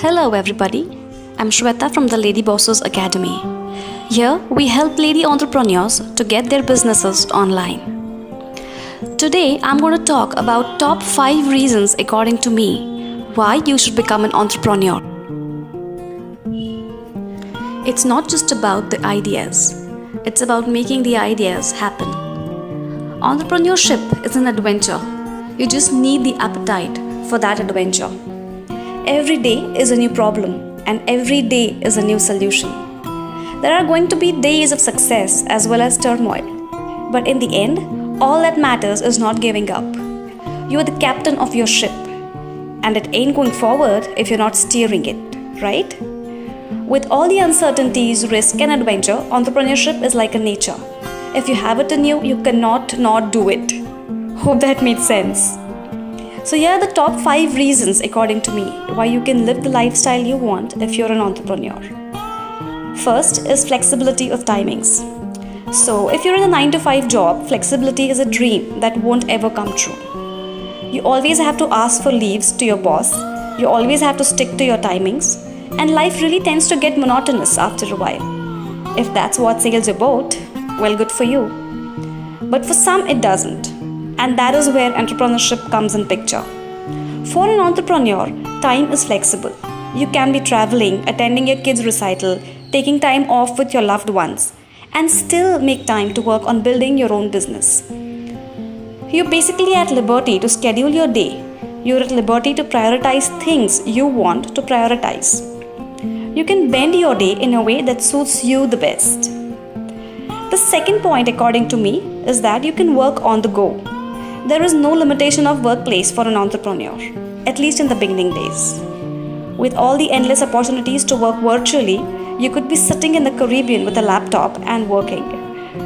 Hello everybody, I'm Shweta from the Lady Bosses Academy. Here we help lady entrepreneurs to get their businesses online. Today I'm going to talk about top 5 reasons according to me why you should become an entrepreneur. It's not just about the ideas, it's about making the ideas happen. Entrepreneurship is an adventure. You just need the appetite for that adventure. Every day is a new problem and every day is a new solution. There are going to be days of success as well as turmoil. But in the end, all that matters is not giving up. You are the captain of your ship. And it ain't going forward if you're not steering it, right? With all the uncertainties, risk and adventure, entrepreneurship is like a nature. If you have it in you, you cannot not do it. Hope that made sense. So here are the top 5 reasons according to me why you can live the lifestyle you want if you're an entrepreneur. First is flexibility of timings. So if you're in a 9-to-5 job, flexibility is a dream that won't ever come true. You always have to ask for leaves to your boss. You always have to stick to your timings. And life really tends to get monotonous after a while. If that's what sails your boat, well, good for you. But for some it doesn't. And that is where entrepreneurship comes in picture. For an entrepreneur, time is flexible. You can be traveling, attending your kids' recital, taking time off with your loved ones, and still make time to work on building your own business. You're basically at liberty to schedule your day. You're at liberty to prioritize things you want to prioritize. You can bend your day in a way that suits you the best. The second point, according to me, is that you can work on the go. There is no limitation of workplace for an entrepreneur, at least in the beginning days. With all the endless opportunities to work virtually, you could be sitting in the Caribbean with a laptop and working.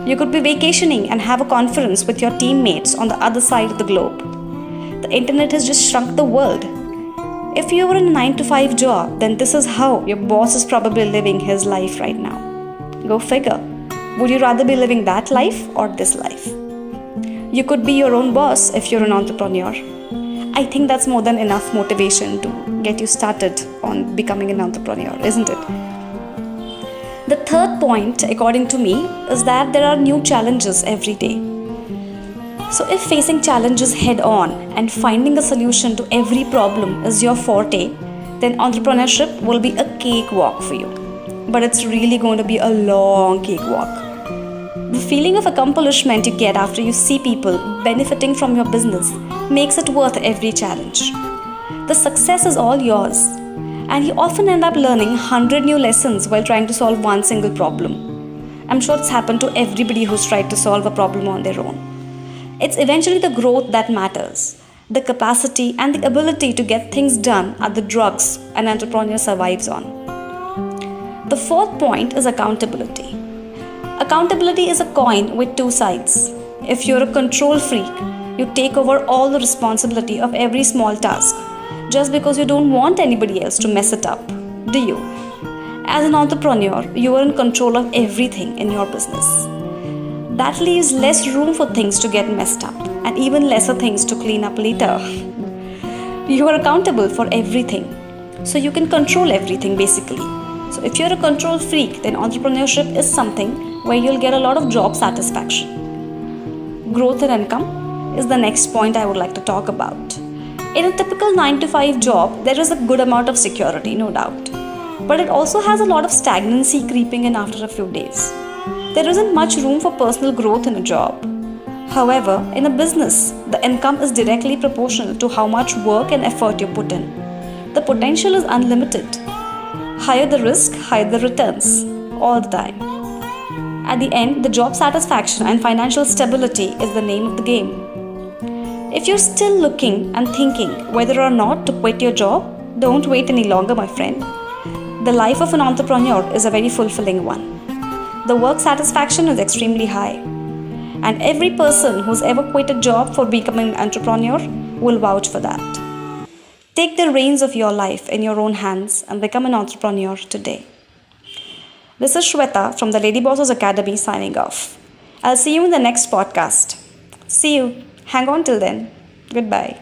You could be vacationing and have a conference with your teammates on the other side of the globe. The internet has just shrunk the world. If you were in a 9-to-5 job, then this is how your boss is probably living his life right now. Go figure. Would you rather be living that life or this life? You could be your own boss if you're an entrepreneur. I think that's more than enough motivation to get you started on becoming an entrepreneur, isn't it? The third point, according to me, is that there are new challenges every day. So if facing challenges head on and finding a solution to every problem is your forte, then entrepreneurship will be a cakewalk for you. But it's really going to be a long cakewalk. The feeling of accomplishment you get after you see people benefiting from your business makes it worth every challenge. The success is all yours, and you often end up learning 100 new lessons while trying to solve one single problem. I'm sure it's happened to everybody who's tried to solve a problem on their own. It's eventually the growth that matters. The capacity and the ability to get things done are the drugs an entrepreneur survives on. The fourth point is accountability. Accountability is a coin with two sides. If you're a control freak, you take over all the responsibility of every small task just because you don't want anybody else to mess it up, do you? As an entrepreneur, you are in control of everything in your business. That leaves less room for things to get messed up and even lesser things to clean up later. You are accountable for everything, so you can control everything basically. So if you're a control freak, then entrepreneurship is something where you'll get a lot of job satisfaction. Growth and income is the next point I would like to talk about. In a typical 9-to-5 job, there is a good amount of security, no doubt. But it also has a lot of stagnancy creeping in after a few days. There isn't much room for personal growth in a job. However, in a business, the income is directly proportional to how much work and effort you put in. The potential is unlimited. Higher the risk, higher the returns, all the time. At the end, the job satisfaction and financial stability is the name of the game. If you're still looking and thinking whether or not to quit your job, don't wait any longer, my friend. The life of an entrepreneur is a very fulfilling one. The work satisfaction is extremely high. And every person who's ever quit a job for becoming an entrepreneur will vouch for that. Take the reins of your life in your own hands and become an entrepreneur today. This is Shweta from the Lady Bosses Academy signing off. I'll see you in the next podcast. See you. Hang on till then. Goodbye.